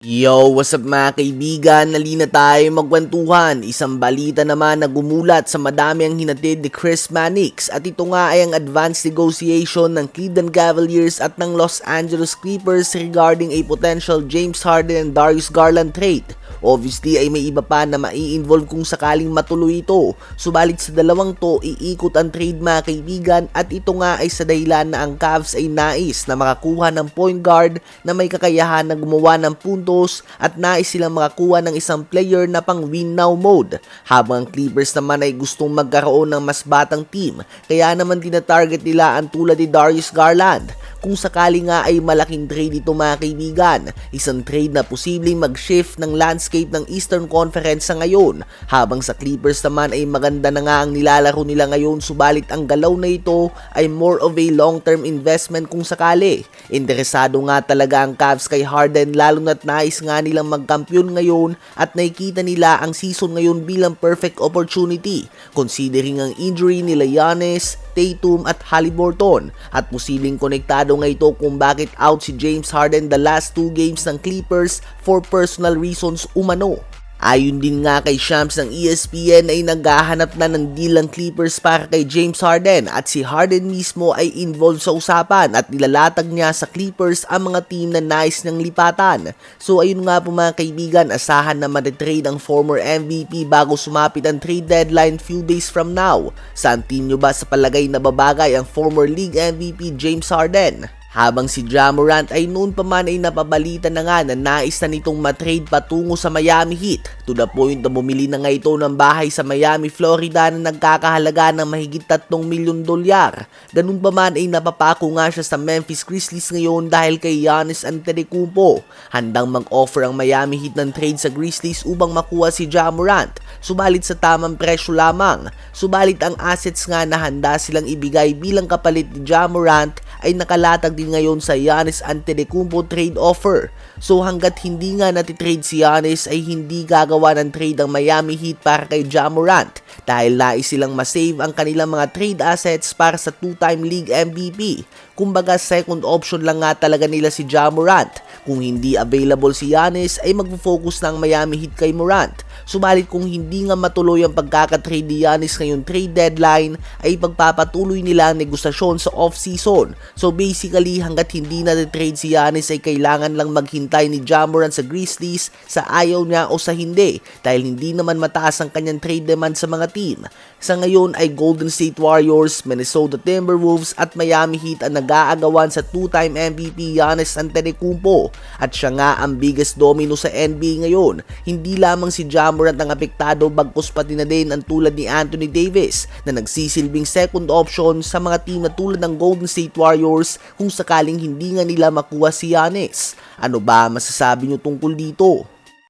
Yo, what's up mga kaibigan? Nalina tayo magkwentuhan. Isang balita naman na gumulat sa madami ang hinatid ni Chris Mannix at ito nga ay ang advanced negotiation ng Cleveland Cavaliers at ng Los Angeles Clippers regarding a potential James Harden and Darius Garland trade. Obviously ay may iba pa na mai-involve kung sakaling matuloy ito. Subalit sa dalawang to, iikot ang trade mga kaibigan at ito nga ay sa dahilan na ang Cavs ay nais na makakuha ng point guard na may kakayahan na gumawa ng puntos at nais silang makakuha ng isang player na pang win now mode. Habang ang Clippers naman ay gustong magkaroon ng mas batang team, kaya naman tinatarget nila ang tulad ni Darius Garland. Kung sakali nga ay malaking trade ito mga kaibigan, isang trade na posibleng mag-shift ng landscape ng Eastern Conference sa ngayon, habang sa Clippers naman ay maganda na nga ang nilalaro nila ngayon, subalit ang galaw na ito ay more of a long-term investment kung sakali. Interesado nga talaga ang Cavs kay Harden lalo na't nais nga nilang magkampiyon ngayon at nakikita nila ang season ngayon bilang perfect opportunity considering ang injury nila Giannis, Tatum at Haliburton at posibleng konektado nga ito kung bakit out si James Harden the last 2 games ng Clippers for personal reasons umano. Ayon din nga kay Shams ng ESPN ay naghahanap na ng deal ang Clippers para kay James Harden at si Harden mismo ay involved sa usapan at nilalatag niya sa Clippers ang mga team na nais niyang lipatan. So ayun nga po mga kaibigan, asahan na ma-trade ang former MVP bago sumapit ang trade deadline few days from now. Saan team nyo ba sa palagay na babagay ang former league MVP James Harden? Habang si Ja Morant ay noon pa man ay napabalita na nga na nais na nitong matrade patungo sa Miami Heat, to the point na bumili na nga ito ng bahay sa Miami, Florida na nagkakahalaga ng mahigit $3 milyon. Ganun pa man ay napapako nga siya sa Memphis Grizzlies ngayon dahil kay Giannis Antetokounmpo. Handang mag-offer ang Miami Heat ng trade sa Grizzlies upang makuha si Ja Morant, subalit sa tamang presyo lamang. Subalit ang assets nga na handa silang ibigay bilang kapalit ni Ja Morant ay nakalatag din ngayon sa Giannis Antetokounmpo trade offer. So hanggat hindi nga natitrade si Giannis ay hindi gagawa ng trade ang Miami Heat para kay Ja Morant dahil nais silang masave ang kanilang mga trade assets para sa 2-time league MVP. Kumbaga second option lang nga talaga nila si Ja Morant. Kung hindi available si Giannis ay magfo-focus na ang Miami Heat kay Morant. Subalit kung hindi nga matuloy ang pagkakatrade ni Giannis ngayong trade deadline ay pagpapatuloy nila ang negosasyon sa off-season. So basically hanggat hindi na trade si Giannis ay kailangan lang maghintay ni Ja Morant sa Grizzlies sa ayaw niya o sa hindi dahil hindi naman mataas ang kanyang trade demand sa mga team. Sa ngayon ay Golden State Warriors, Minnesota Timberwolves at Miami Heat ang nag-aagawan sa 2-time MVP Giannis Antetokounmpo at siya nga ang biggest domino sa NBA ngayon. Hindi lamang si Ja Morant ang apektado bagkus pati na din ang tulad ni Anthony Davis na nagsisilbing second option sa mga team na tulad ng Golden State Warriors kung sakaling hindi nga nila makuha si Giannis. Ano ba masasabi nyo tungkol dito?